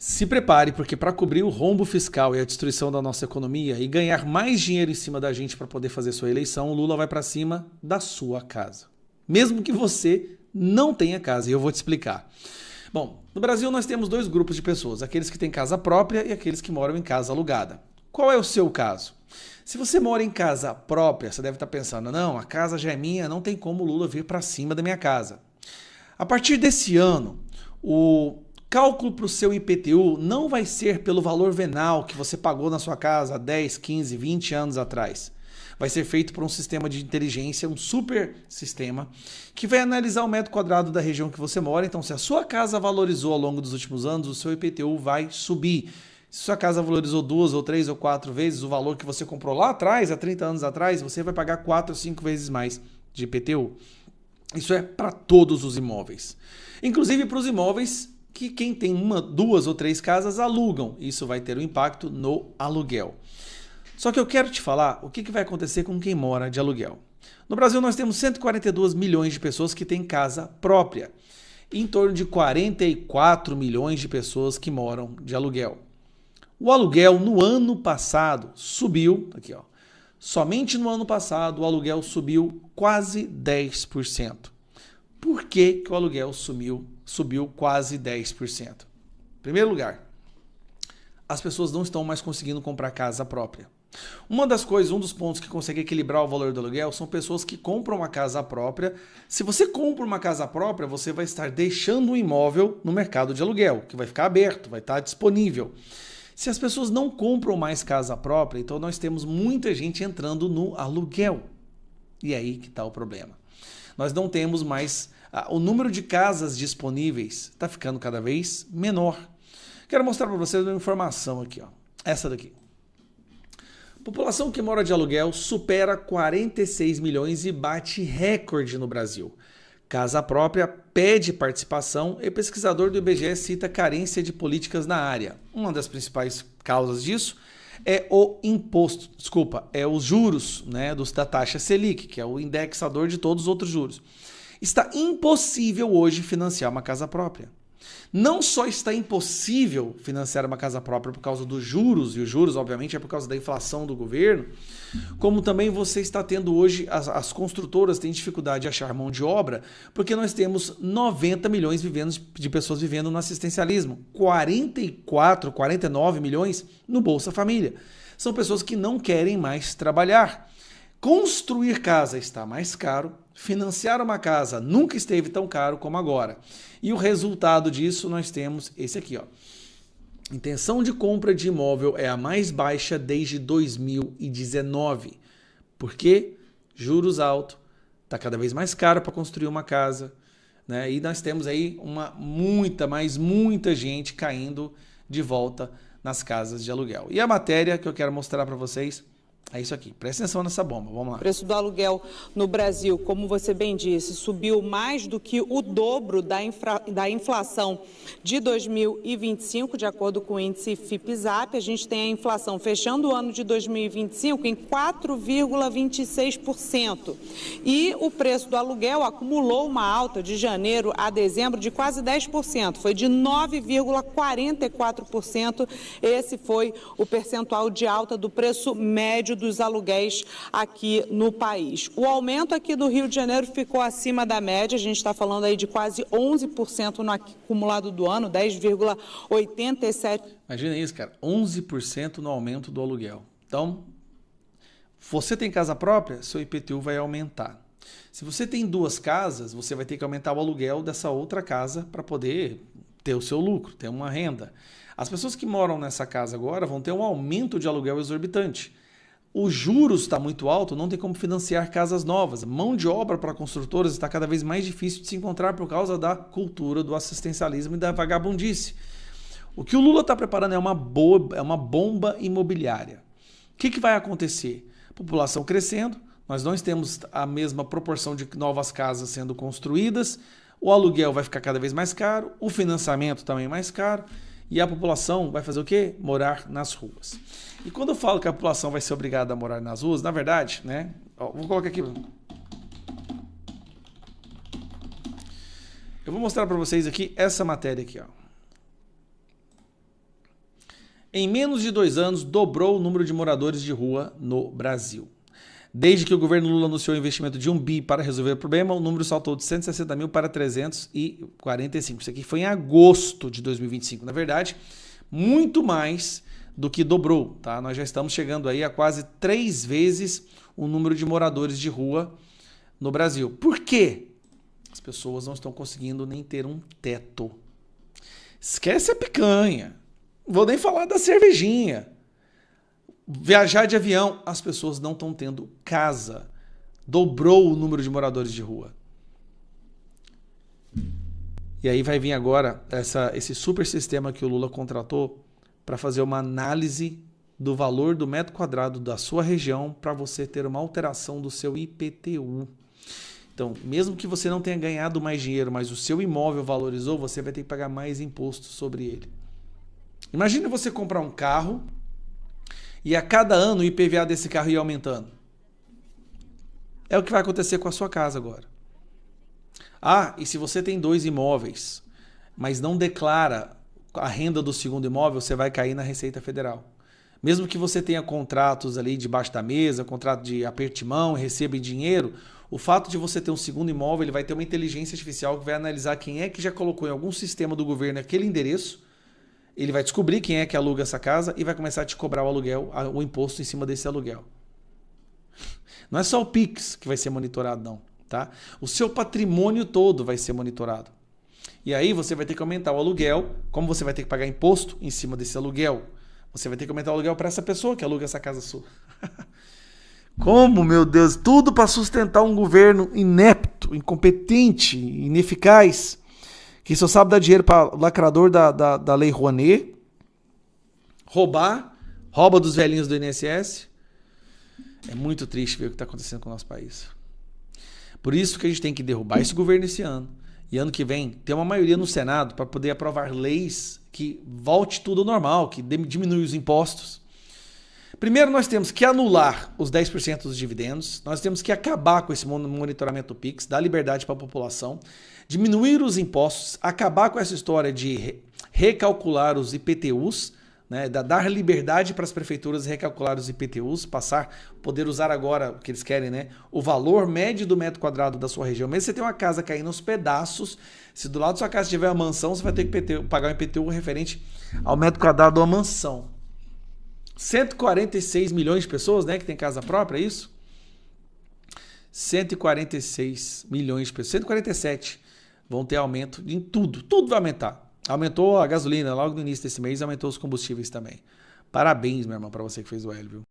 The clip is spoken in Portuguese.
Se prepare, porque para cobrir o rombo fiscal e a destruição da nossa economia e ganhar mais dinheiro em cima da gente para poder fazer sua eleição, o Lula vai para cima da sua casa. Mesmo que você não tenha casa, e eu vou te explicar. Bom, no Brasil nós temos dois grupos de pessoas, aqueles que têm casa própria e aqueles que moram em casa alugada. Qual é o seu caso? Se você mora em casa própria, você deve estar pensando, não, a casa já é minha, não tem como o Lula vir para cima da minha casa. A partir desse ano, o cálculo para o seu IPTU não vai ser pelo valor venal que você pagou na sua casa há 10, 15, 20 anos atrás. Vai ser feito por um sistema de inteligência, um super sistema, que vai analisar o metro quadrado da região que você mora. Então, se a sua casa valorizou ao longo dos últimos anos, o seu IPTU vai subir. Se sua casa valorizou 2 ou 3 ou 4 vezes o valor que você comprou lá atrás, há 30 anos atrás, você vai pagar 4 ou 5 vezes mais de IPTU. Isso é para todos os imóveis. Inclusive para os imóveis que quem tem 1, 2 ou 3 casas alugam. Isso vai ter um impacto no aluguel. Só que eu quero te falar o que vai acontecer com quem mora de aluguel. No Brasil nós temos 142 milhões de pessoas que têm casa própria. E em torno de 44 milhões de pessoas que moram de aluguel. O aluguel no ano passado subiu, aqui ó, somente no ano passado o aluguel subiu quase 10%. Por que o aluguel subiu quase 10%? Em primeiro lugar, as pessoas não estão mais conseguindo comprar casa própria. Um dos pontos que consegue equilibrar o valor do aluguel são pessoas que compram uma casa própria. Se você compra uma casa própria, você vai estar deixando um imóvel no mercado de aluguel, que vai ficar aberto, vai estar disponível. Se as pessoas não compram mais casa própria, então nós temos muita gente entrando no aluguel. E é aí que está o problema. Nós não temos mais... O número de casas disponíveis está ficando cada vez menor. Quero mostrar para vocês uma informação aqui, ó. Essa daqui. A população que mora de aluguel supera 46 milhões e bate recorde no Brasil. Casa própria pede participação e pesquisador do IBGE cita carência de políticas na área. Uma das principais causas disso é os juros, né, da taxa Selic, que é o indexador de todos os outros juros. Está impossível hoje financiar uma casa própria. Não só está impossível financiar uma casa própria por causa dos juros, e os juros, obviamente, é por causa da inflação do governo, como também você está tendo hoje, as construtoras têm dificuldade de achar mão de obra, porque nós temos 90 milhões de pessoas vivendo no assistencialismo, 49 milhões no Bolsa Família. São pessoas que não querem mais trabalhar. Construir casa está mais caro, financiar uma casa nunca esteve tão caro como agora. E o resultado disso nós temos esse aqui, ó. Intenção de compra de imóvel é a mais baixa desde 2019. Por quê? Juros altos, está cada vez mais caro para construir uma casa, né? E nós temos aí muita gente caindo de volta nas casas de aluguel. E a matéria que eu quero mostrar para vocês é isso aqui. Presta atenção nessa bomba. Vamos lá. O preço do aluguel no Brasil, como você bem disse, subiu mais do que o dobro da inflação de 2025, de acordo com o índice FIPE-ZAP. A gente tem a inflação fechando o ano de 2025 em 4,26%. E o preço do aluguel acumulou uma alta de janeiro a dezembro de quase 10%. Foi de 9,44%. Esse foi o percentual de alta do preço médio dos aluguéis aqui no país. O aumento aqui do Rio de Janeiro ficou acima da média, a gente está falando aí de quase 11% no acumulado do ano, 10,87%. Imagina isso, cara, 11% no aumento do aluguel. Então, você tem casa própria, seu IPTU vai aumentar. Se você tem 2 casas, você vai ter que aumentar o aluguel dessa outra casa para poder ter o seu lucro, ter uma renda. As pessoas que moram nessa casa agora vão ter um aumento de aluguel exorbitante. Os juros está muito alto, não tem como financiar casas novas. Mão de obra para construtoras está cada vez mais difícil de se encontrar por causa da cultura do assistencialismo e da vagabundice. O que o Lula está preparando é uma bomba imobiliária. O que vai acontecer? População crescendo, nós não temos a mesma proporção de novas casas sendo construídas, o aluguel vai ficar cada vez mais caro, o financiamento também mais caro, e a população vai fazer o quê? Morar nas ruas. E quando eu falo que a população vai ser obrigada a morar nas ruas, na verdade, né? Ó, vou colocar aqui. Eu vou mostrar para vocês aqui essa matéria aqui, ó. Em menos de 2 anos, dobrou o número de moradores de rua no Brasil. Desde que o governo Lula anunciou o investimento de 1 bi para resolver o problema, o número saltou de 160 mil para 345. Isso aqui foi em agosto de 2025. Na verdade, muito mais do que dobrou. Tá? Nós já estamos chegando aí a quase 3 vezes o número de moradores de rua no Brasil. Por quê? As pessoas não estão conseguindo nem ter um teto. Esquece a picanha. Não vou nem falar da cervejinha. Viajar de avião, as pessoas não estão tendo casa. Dobrou o número de moradores de rua. E aí vai vir agora esse super sistema que o Lula contratou para fazer uma análise do valor do metro quadrado da sua região para você ter uma alteração do seu IPTU. Então, mesmo que você não tenha ganhado mais dinheiro, mas o seu imóvel valorizou, você vai ter que pagar mais imposto sobre ele. Imagina você comprar um carro e a cada ano o IPVA desse carro ia aumentando. É o que vai acontecer com a sua casa agora. Ah, e se você tem 2 imóveis, mas não declara a renda do segundo imóvel, você vai cair na Receita Federal. Mesmo que você tenha contratos ali debaixo da mesa, contrato de aperto de mão, receba em dinheiro, o fato de você ter um segundo imóvel, ele vai ter uma inteligência artificial que vai analisar quem é que já colocou em algum sistema do governo aquele endereço. Ele vai descobrir quem é que aluga essa casa e vai começar a te cobrar o aluguel, o imposto em cima desse aluguel. Não é só o Pix que vai ser monitorado, não. Tá? O seu patrimônio todo vai ser monitorado. E aí você vai ter que aumentar o aluguel. Como você vai ter que pagar imposto em cima desse aluguel, você vai ter que aumentar o aluguel para essa pessoa que aluga essa casa sua. Como, meu Deus, tudo para sustentar um governo inepto, incompetente, ineficaz, que só sabe dar dinheiro para o lacrador da Lei Rouanet, rouba dos velhinhos do INSS. É muito triste ver o que está acontecendo com o nosso país. Por isso que a gente tem que derrubar esse governo esse ano. E ano que vem ter uma maioria no Senado para poder aprovar leis que volte tudo ao normal, que diminui os impostos. Primeiro nós temos que anular os 10% dos dividendos, nós temos que acabar com esse monitoramento do PIX, dar liberdade para a população, diminuir os impostos, acabar com essa história de recalcular os IPTUs, né, dar liberdade para as prefeituras recalcular os IPTUs, poder usar agora o que eles querem, né, o valor médio do metro quadrado da sua região. Mesmo se você tem uma casa caindo aos pedaços, se do lado da sua casa tiver uma mansão, você vai ter que pagar um IPTU referente ao metro quadrado da mansão. 146 milhões de pessoas, né, que tem casa própria, é isso? 146 milhões de pessoas, 147 vão ter aumento em tudo, tudo vai aumentar. Aumentou a gasolina logo no início desse mês, aumentou os combustíveis também. Parabéns, meu irmão, para você que fez o L, viu?